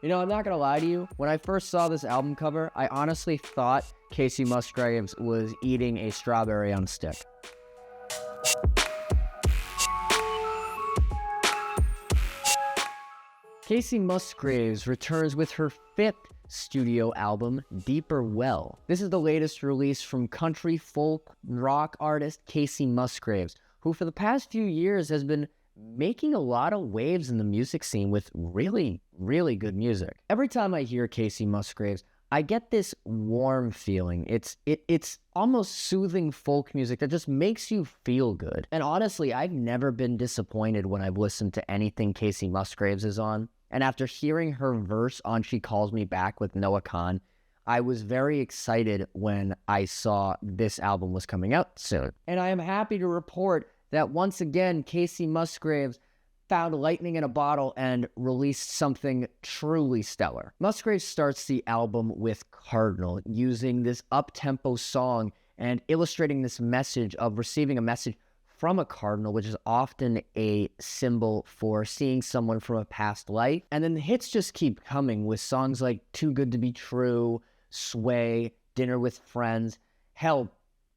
You know, I'm not gonna lie to you. When I first saw this album cover, I honestly thought Kacey Musgraves was eating a strawberry on a stick. Kacey Musgraves returns with her 5th studio album, Deeper Well. This is the latest release from country folk rock artist Kacey Musgraves, who for the past few years has been making a lot of waves in the music scene with really, really good music. Every time I hear Kacey Musgraves, I get this warm feeling. It's almost soothing folk music that just makes you feel good. And honestly, I've never been disappointed when I've listened to anything Kacey Musgraves is on. And after hearing her verse on She Calls Me Back with Noah Kahan, I was very excited when I saw this album was coming out soon. And I am happy to report that once again, Kacey Musgraves found lightning in a bottle and released something truly stellar. Musgraves starts the album with Cardinal, using this up-tempo song and illustrating this message of receiving a message from a cardinal, which is often a symbol for seeing someone from a past life. And then the hits just keep coming with songs like Too Good to Be True, Sway, Dinner with Friends. Hell,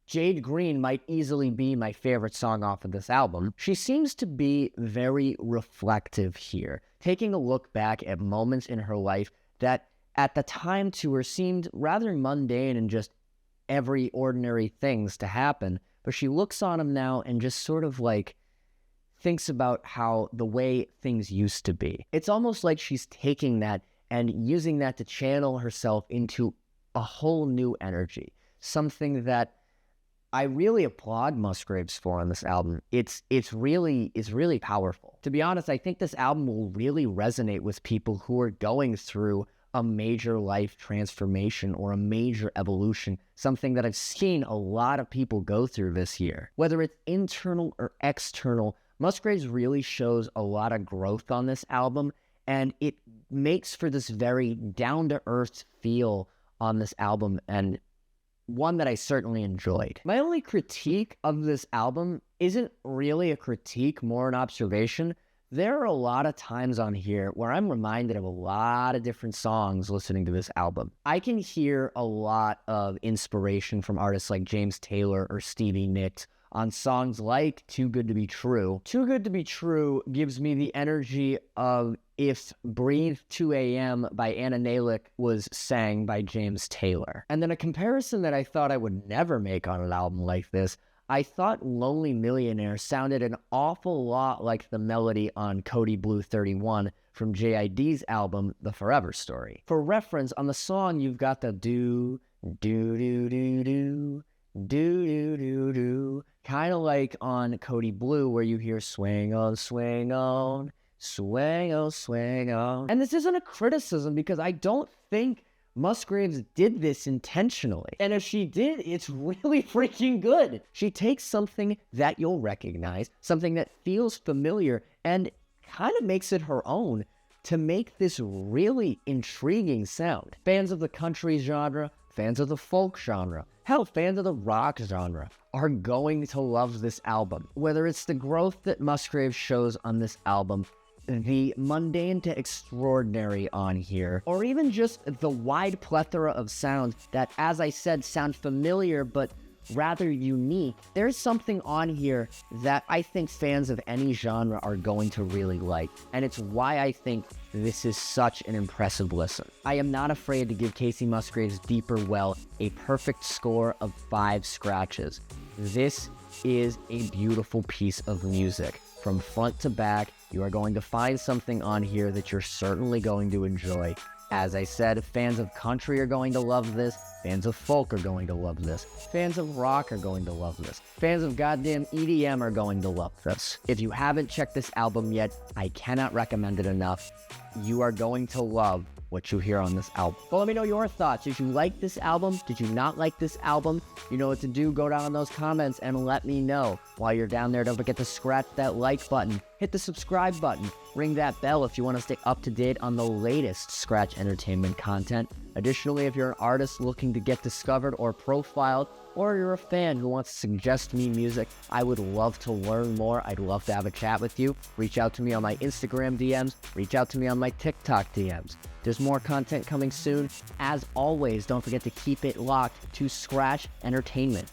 Jade Green might easily be my favorite song off of this album. She seems to be very reflective here, taking a look back at moments in her life that at the time to her seemed rather mundane and just every ordinary things to happen. But she looks on them now and just sort of like thinks about how the way things used to be. It's almost like she's taking that and using that to channel herself into a whole new energy, something that I really applaud Musgraves for on this album. It's really powerful. To be honest, I think this album will really resonate with people who are going through a major life transformation or a major evolution, something that I've seen a lot of people go through this year. Whether it's internal or external, Musgraves really shows a lot of growth on this album, and it makes for this very down-to-earth feel on this album, and one that I certainly enjoyed. My only critique of this album isn't really a critique, more an observation. There are a lot of times on here where I'm reminded of a lot of different songs listening to this album. I can hear a lot of inspiration from artists like James Taylor or Stevie Nicks on songs like Too Good to Be True. Too Good to Be True gives me the energy of if Breathe 2 AM by Anna Nalick was sang by James Taylor. And then a comparison that I thought I would never make on an album like this, I thought Lonely Millionaire sounded an awful lot like the melody on Cody Blue 31 from JID's album, The Forever Story. For reference, on the song, you've got the do, do, do, do, do, do, do, do, do, kind of like on Cody Blue where you hear swing on, swing on, swing on, swing on. And this isn't a criticism because I don't think Musgraves did this intentionally. And if she did, it's really freaking good. She takes something that you'll recognize, something that feels familiar, and kind of makes it her own to make this really intriguing sound. Fans of the country genre, fans of the folk genre, hell, fans of the rock genre are going to love this album. Whether it's the growth that Musgraves shows on this album, the mundane to extraordinary on here, or even just the wide plethora of sounds that, as I said, sound familiar but rather unique, there's something on here that I think fans of any genre are going to really like, and it's why I think this is such an impressive listen. I am not afraid to give Kacey Musgraves' Deeper Well a perfect score of 5 scratches. This is a beautiful piece of music. From front to back, you are going to find something on here that you're certainly going to enjoy. As I said, fans of country are going to love this, fans of folk are going to love this, fans of rock are going to love this, fans of goddamn EDM are going to love this. If you haven't checked this album yet, I cannot recommend it enough. You are going to love what you hear on this album. But let me know your thoughts. Did you like this album? Did you not like this album? You know what to do. Go down in those comments and let me know. While you're down there, don't forget to scratch that like button, hit the subscribe button, Ring that bell if you want to stay up to date on the latest Scratch Entertainment content. Additionally, if you're an artist looking to get discovered or profiled, or you're a fan who wants to suggest me music, I would love to learn more. I'd love to have a chat with you. Reach out to me on my Instagram DMs. Reach out to me on my TikTok DMs. There's more content coming soon. As always, don't forget to keep it locked to Scratch Entertainment.